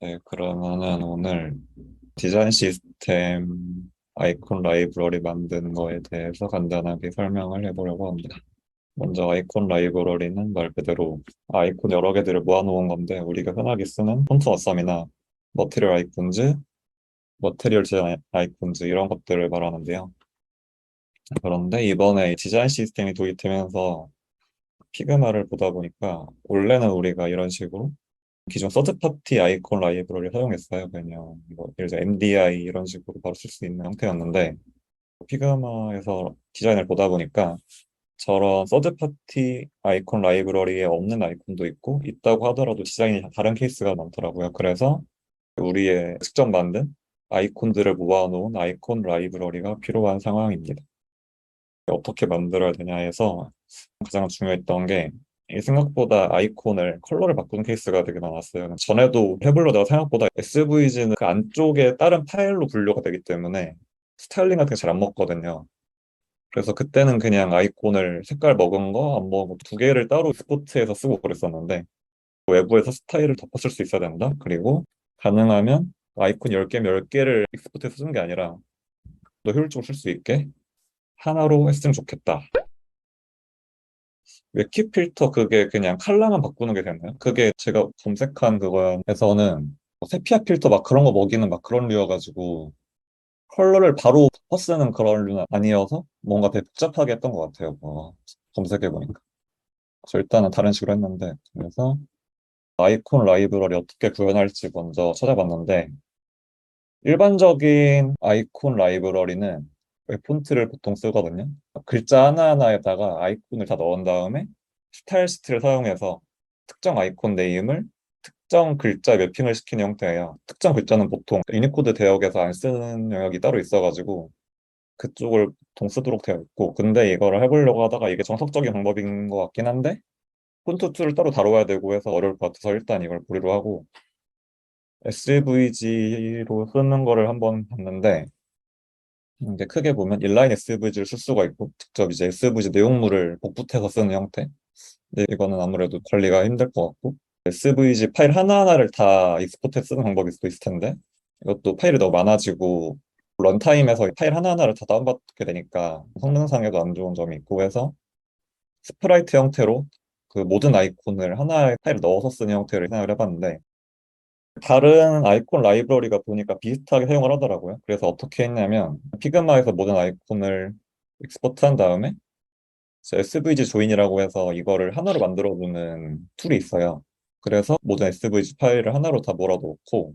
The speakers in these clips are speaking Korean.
네, 그러면은 오늘 디자인 시스템 아이콘 라이브러리 만드는 거에 대해서 간단하게 설명을 해보려고 합니다. 먼저 아이콘 라이브러리는 말 그대로 아이콘 여러 개들을 모아놓은 건데 우리가 흔하게 쓰는 폰트 어썸이나 머티리얼 아이콘즈, 머티리얼 디자인 아이콘즈 이런 것들을 말하는데요. 그런데 이번에 디자인 시스템이 도입되면서 피그마를 보다 보니까 원래는 우리가 이런 식으로 기존 서드파티 아이콘 라이브러리를 사용했어요. 그냥 뭐 예를 들어 MDI 이런 식으로 바로 쓸 수 있는 형태였는데 피그마에서 디자인을 보다 보니까 저런 서드파티 아이콘 라이브러리에 없는 아이콘도 있고 있다고 하더라도 디자인이 다른 케이스가 많더라고요. 그래서 우리의 직접 만든 아이콘들을 모아놓은 아이콘 라이브러리가 필요한 상황입니다. 어떻게 만들어야 되냐 해서 가장 중요했던 게 이게 생각보다 아이콘을 컬러를 바꾸는 케이스가 되게 많았어요. 전에도 해보려다가 생각보다 SVG는 그 안쪽에 다른 파일로 분류가 되기 때문에 스타일링 같은 게 잘 안 먹거든요. 그래서 그때는 그냥 아이콘을 색깔 먹은 거, 안 먹은 거 두 개를 따로 스포트에서 쓰고 그랬었는데 외부에서 스타일을 덮었을 수 있어야 된다. 그리고 가능하면 아이콘 10개면 10개를 익스포트에서 쓰는 게 아니라 더 효율적으로 쓸 수 있게 하나로 했으면 좋겠다. 웹키 필터 그게 그냥 컬러만 바꾸는 게 되나요? 그게 제가 검색한 그거에서는 뭐 세피아 필터 막 그런 거 먹이는 막 그런 류여가지고 컬러를 바로 덮어 쓰는 그런 류는 아니어서 뭔가 되게 복잡하게 했던 것 같아요. 뭐 검색해보니까. 그래서 일단은 다른 식으로 했는데 그래서 아이콘 라이브러리 어떻게 구현할지 먼저 찾아봤는데 일반적인 아이콘 라이브러리는 웹폰트를 보통 쓰거든요. 글자 하나하나에다가 아이콘을 다 넣은 다음에 스타일시트를 사용해서 특정 아이콘 네임을 특정 글자에 매핑을 시키는 형태예요. 특정 글자는 보통 유니코드 대역에서 안 쓰는 영역이 따로 있어가지고 그쪽을 보통 쓰도록 되어 있고 근데 이거를 해보려고 하다가 이게 정석적인 방법인 것 같긴 한데 폰트 툴을 따로 다뤄야 되고 해서 어려울 것 같아서 일단 이걸 보류로 하고 SVG로 쓰는 거를 한번 봤는데 이제 크게 보면 인라인 SVG를 쓸 수가 있고 직접 이제 SVG 내용물을 복붙해서 쓰는 형태. 근데 이거는 아무래도 관리가 힘들 것 같고 SVG 파일 하나하나를 다 익스포트해 쓰는 방법일 수도 있을 텐데 이것도 파일이 너무 많아지고 런타임에서 파일 하나하나를 다 다운받게 되니까 성능상에도 안 좋은 점이 있고 해서 스프라이트 형태로 그 모든 아이콘을 하나의 파일에 넣어서 쓰는 형태를 생각을 해봤는데 다른 아이콘 라이브러리가 보니까 비슷하게 사용을 하더라고요. 그래서 어떻게 했냐면 피그마에서 모든 아이콘을 익스포트한 다음에 SVG 조인이라고 해서 이거를 하나로 만들어 두는 툴이 있어요. 그래서 모든 SVG 파일을 하나로 다 몰아넣고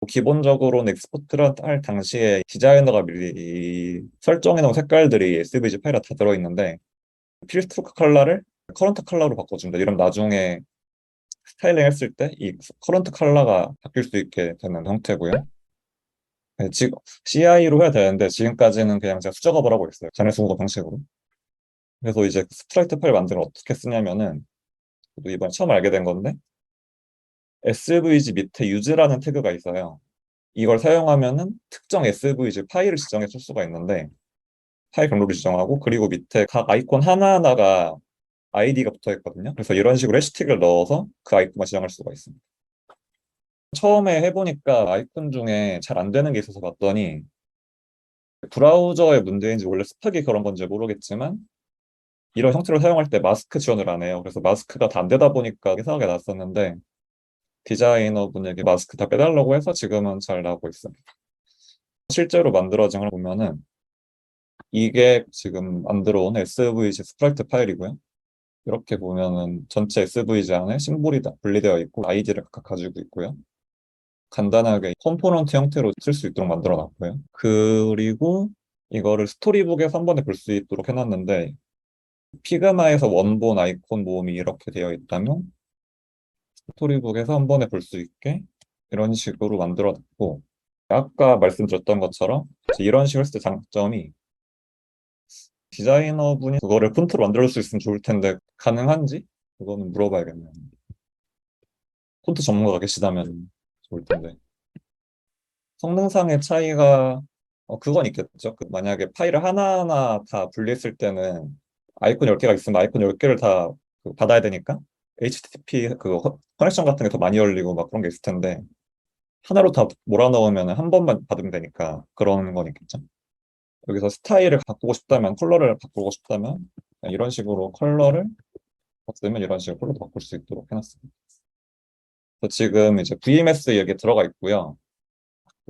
기본적으로는 익스포트를 할 당시에 디자이너가 미리 설정해 놓은 색깔들이 SVG 파일에 다 들어있는데 필스트로크 컬러를 커런트 컬러로 바꿔준다. 이러면 나중에 스타일링 했을 때 이 커런트 컬러가 바뀔 수 있게 되는 형태고요. 네, 지금 CI로 해야 되는데 지금까지는 그냥 제가 수작업을 하고 있어요. 자네 스모거 방식으로. 그래서 이제 스프라이트 파일 만들면 어떻게 쓰냐면은 저도 이번에 처음 알게 된 건데 SVG 밑에 유즈라는 태그가 있어요. 이걸 사용하면은 특정 SVG 파일을 지정해 줄 수가 있는데 파일 경로를 지정하고 그리고 밑에 각 아이콘 하나하나가 아이디가 붙어 있거든요. 그래서 이런 식으로 해시태그를 넣어서 그 아이콘만 지정할 수가 있습니다. 처음에 해보니까 아이콘 중에 잘 안 되는 게 있어서 봤더니 브라우저의 문제인지 원래 스펙이 그런 건지 모르겠지만 이런 형태로 사용할 때 마스크 지원을 안 해요. 그래서 마스크가 다 안 되다 보니까 이상하게 났었는데 디자이너분에게 마스크 다 빼달라고 해서 지금은 잘 나오고 있습니다. 실제로 만들어진 걸 보면은 이게 지금 만들어 온 SVG 스프라이트 파일이고요. 이렇게 보면은 전체 SVG 안에 심볼이 다 분리되어 있고 아이디를 각각 가지고 있고요. 간단하게 컴포넌트 형태로 쓸 수 있도록 만들어 놨고요. 그리고 이거를 스토리북에서 한 번에 볼 수 있도록 해놨는데 피그마에서 원본 아이콘 모음이 이렇게 되어 있다면 스토리북에서 한 번에 볼 수 있게 이런 식으로 만들어 놨고 아까 말씀드렸던 것처럼 이런 식으로 했을 때 장점이 디자이너분이 그거를 폰트로 만들어 줄 수 있으면 좋을 텐데 가능한지 그거는 물어봐야겠네요. 폰트 전문가가 계시다면 좋을 텐데 성능상의 차이가 그건 있겠죠. 만약에 파일을 하나하나 다 분리했을 때는 아이콘 10개가 있으면 아이콘 10개를 다 받아야 되니까 HTTP 그 커넥션 같은 게 더 많이 열리고 막 그런 게 있을 텐데 하나로 다 몰아넣으면 한 번만 받으면 되니까 그런 거니겠죠. 여기서 스타일을 바꾸고 싶다면, 컬러를 바꾸고 싶다면, 이런 식으로 컬러를 바꾸면 이런 식으로 컬러 바꿀 수 있도록 해놨습니다. 그래서 지금 이제 VMS 여기에 들어가 있고요.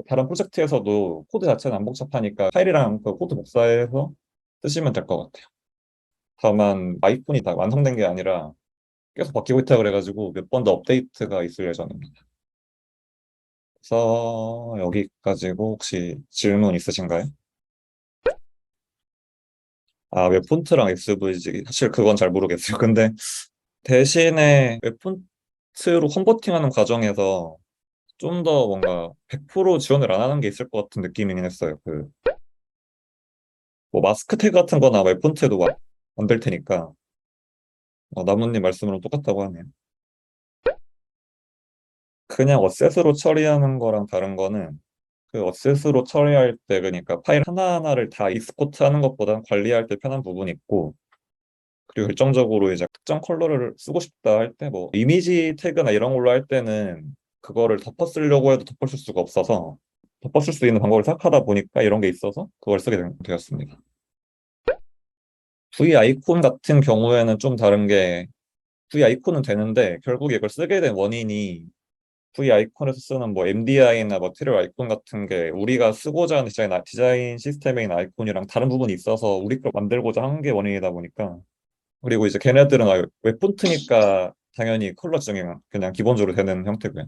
다른 프로젝트에서도 코드 자체는 안 복잡하니까 파일이랑 그 코드 복사해서 쓰시면 될 것 같아요. 다만 아이콘이 다 완성된 게 아니라 계속 바뀌고 있다 그래가지고 몇 번 더 업데이트가 있을 예정입니다. 그래서 여기까지고 혹시 질문 있으신가요? 아, 웹폰트랑 XVG 사실 그건 잘 모르겠어요. 근데 대신에 웹폰트로 컨버팅하는 과정에서 좀 더 뭔가 100% 지원을 안 하는 게 있을 것 같은 느낌이긴 했어요. 그 뭐 마스크 태그 같은 거나 웹폰트에도 안 될 테니까 나무님 말씀으로 똑같다고 하네요. 그냥 어셋으로 처리하는 거랑 다른 거는 그 어셋으로 처리할 때 그러니까 파일 하나하나를 다 익스포트 하는 것보다는 관리할 때 편한 부분이 있고 그리고 결정적으로 이제 특정 컬러를 쓰고 싶다 할 때 뭐 이미지 태그나 이런 걸로 할 때는 그거를 덮어 쓰려고 해도 덮어 쓸 수가 없어서 덮어 쓸 수 있는 방법을 생각하다 보니까 이런 게 있어서 그걸 쓰게 되었습니다. V 아이콘 같은 경우에는 좀 다른 게 V 아이콘은 되는데 결국에 이걸 쓰게 된 원인이 V 아이콘에서 쓰는 뭐 MDI나 머티리얼 아이콘 같은 게 우리가 쓰고자 하는 디자인 시스템에 있는 아이콘이랑 다른 부분이 있어서 우리 걸 만들고자 한 게 원인이다 보니까 그리고 이제 걔네들은 웹폰트니까 당연히 컬러 지정이 그냥 기본적으로 되는 형태고요.